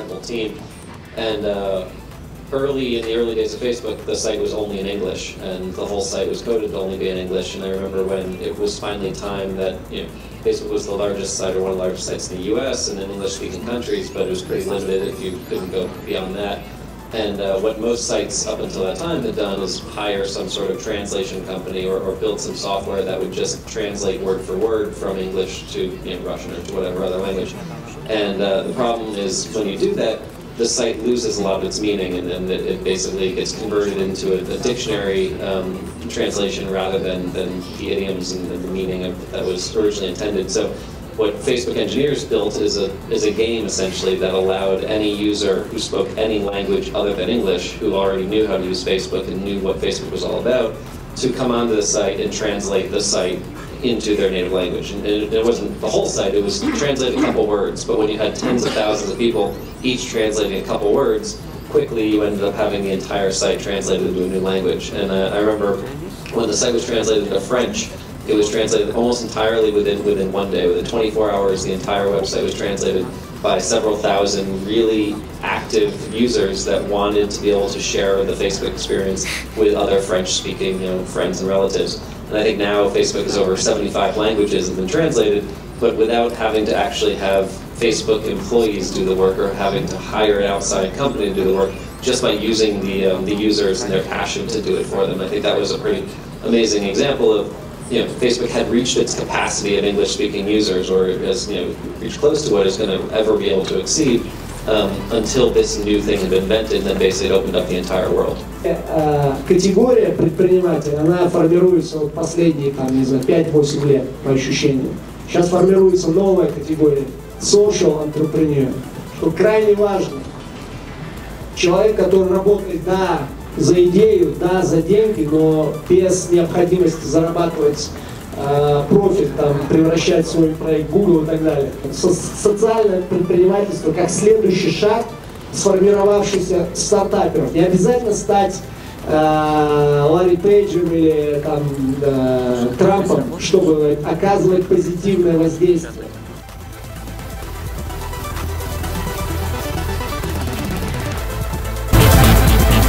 incredible team. And in the early days of Facebook, the site was only in English, and the whole site was coded to only be in English. And I remember when it was finally time that, Facebook was the largest site, or one of the largest sites in the US and in English-speaking countries, but it was pretty limited if you couldn't go beyond that. And what most sites up until that time had done is hire some sort of translation company or build some software that would just translate word for word from English to Russian or to whatever other language. And the problem is when you do that, the site loses a lot of its meaning, and then it basically gets converted into a dictionary translation rather than the idioms and the meaning that was originally intended. So what Facebook engineers built is a game, essentially, that allowed any user who spoke any language other than English, who already knew how to use Facebook and knew what Facebook was all about, to come onto the site and translate the site into their native language. And it wasn't the whole site, it was translating a couple words, but when you had tens of thousands of people each translating a couple words, quickly you ended up having the entire site translated into a new language. And I remember when the site was translated into French, it was translated almost entirely within one day. Within 24 hours, the entire website was translated by several thousand really active users that wanted to be able to share the Facebook experience with other French-speaking friends and relatives. And I think now Facebook is over 75 languages have been translated, but without having to actually have Facebook employees do the work or having to hire an outside company to do the work, just by using the users and their passion to do it for them. I think that was a pretty amazing example of Facebook had reached its capacity of English-speaking users, or has reached close to what it's going to ever be able to exceed, until this new thing had been invented, and then basically it opened up the entire world. Категория предпринимателей, она формируется вот последние, не знаю, 5-8 лет, по ощущениям. Сейчас формируется новая категория – social entrepreneur, что крайне важно. Человек, который работает, да, за идею, да, за деньги, но без необходимости зарабатывать профит, превращать свой проект в Google и так далее. Социальное предпринимательство как следующий шаг сформировавшихся стартаперов. Не обязательно стать Ларри Пейджем или Трампом, чтобы оказывать позитивное воздействие.